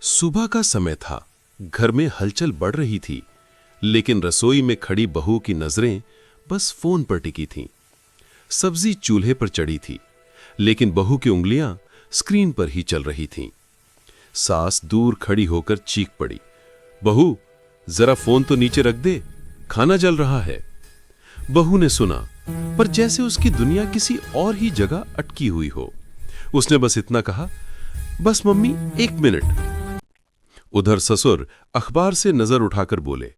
सुबह का समय था। घर में हलचल बढ़ रही थी, लेकिन रसोई में खड़ी बहू की नजरें बस फोन पर टिकी थीं। सब्जी चूल्हे पर चढ़ी थी, लेकिन बहू की उंगलियां स्क्रीन पर ही चल रही थीं। सास दूर खड़ी होकर चीख पड़ी, बहू जरा फोन तो नीचे रख दे, खाना जल रहा है। बहू ने सुना, पर जैसे उसकी दुनिया किसी और ही जगह अटकी हुई हो। उसने बस इतना कहा, बस मम्मी 1 मिनट। उधर ससुर अखबार से नजर उठाकर बोले,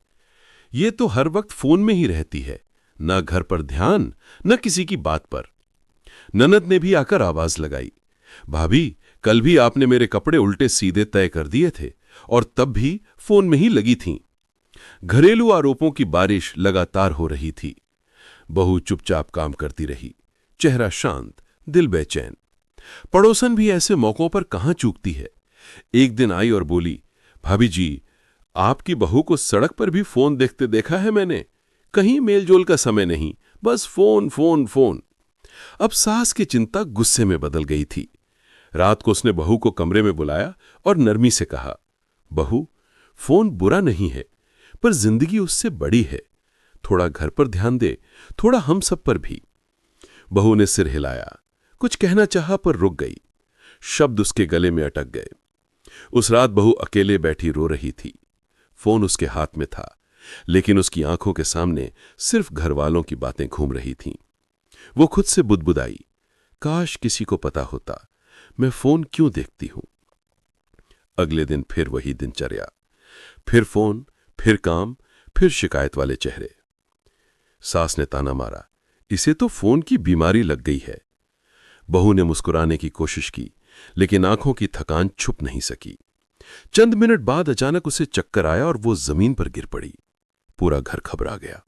ये तो हर वक्त फोन में ही रहती है, न घर पर ध्यान न किसी की बात पर। ननद ने भी आकर आवाज लगाई, भाभी कल भी आपने मेरे कपड़े उल्टे सीधे तय कर दिए थे और तब भी फोन में ही लगी थीं। घरेलू आरोपों की बारिश लगातार हो रही थी। बहू चुपचाप काम करती रही, चेहरा शांत, दिल बेचैन। पड़ोसन भी ऐसे मौकों पर कहां चूकती है। एक दिन आई और बोली, भाभी जी, आपकी बहू को सड़क पर भी फोन देखते देखा है मैंने। कहीं मेलजोल का समय नहीं, बस फोन फोन फोन। अब सास की चिंता गुस्से में बदल गई थी। रात को उसने बहू को कमरे में बुलाया और नरमी से कहा, बहू फोन बुरा नहीं है, पर जिंदगी उससे बड़ी है। थोड़ा घर पर ध्यान दे, थोड़ा हम सब पर भी। बहू ने सिर हिलाया, कुछ कहना चाहा पर रुक गई। शब्द उसके गले में अटक गए। उस रात बहू अकेले बैठी रो रही थी। फोन उसके हाथ में था, लेकिन उसकी आंखों के सामने सिर्फ घर वालों की बातें घूम रही थीं। वो खुद से बुदबुदाई, काश किसी को पता होता मैं फोन क्यों देखती हूं। अगले दिन फिर वही दिनचर्या, फिर फोन, फिर काम, फिर शिकायत वाले चेहरे। सास ने ताना मारा, इसे तो फोन की बीमारी लग गई है। बहू ने मुस्कुराने की कोशिश की, लेकिन आंखों की थकान छुप नहीं सकी। चंद मिनट बाद अचानक उसे चक्कर आया और वो जमीन पर गिर पड़ी। पूरा घर घबरा गया।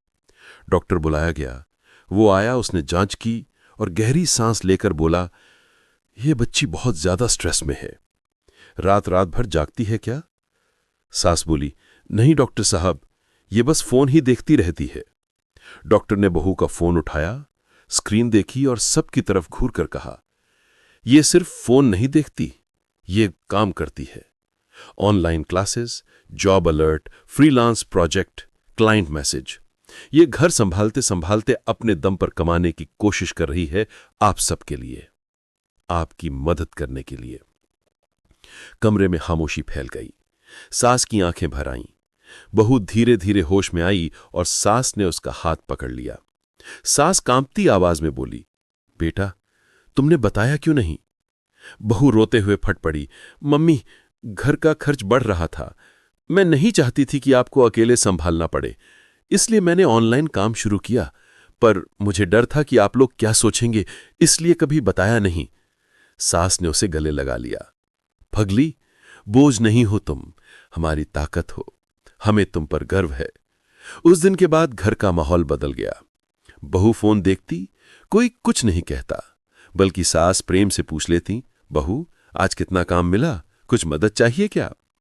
डॉक्टर बुलाया गया। वो आया, उसने जांच की और गहरी सांस लेकर बोला, यह बच्ची बहुत ज्यादा स्ट्रेस में है। रात रात भर जागती है क्या? सास बोली, नहीं डॉक्टर साहब, ये बस फोन ही देखती रहती है। डॉक्टर ने बहू का फोन उठाया, स्क्रीन देखी और सबकी तरफ घूर कर कहा, ये सिर्फ फोन नहीं देखती, ये काम करती है। Online classes, job alert, freelance project, client message, ये घर संभालते संभालते अपने दम पर कमाने की कोशिश कर रही है, आप सबके लिए, आपकी मदद करने के लिए। कमरे में खामोशी फैल गई। सास की आंखें भर आईं। बहू धीरे धीरे होश में आई और सास ने उसका हाथ पकड़ लिया। सास कांपती आवाज में बोली, बेटा तुमने बताया क्यों नहीं? बहू रोते हुए फट पड़ी, मम्मी घर का खर्च बढ़ रहा था, मैं नहीं चाहती थी कि आपको अकेले संभालना पड़े, इसलिए मैंने ऑनलाइन काम शुरू किया, पर मुझे डर था कि आप लोग क्या सोचेंगे, इसलिए कभी बताया नहीं। सास ने उसे गले लगा लिया, फगली बोझ नहीं हो तुम, हमारी ताकत हो, हमें तुम पर गर्व है। उस दिन के बाद घर का माहौल बदल गया। बहू फोन देखती, कोई कुछ नहीं कहता, बल्कि सास प्रेम से पूछ लेती, बहू आज कितना काम मिला, कुछ मदद चाहिए क्या?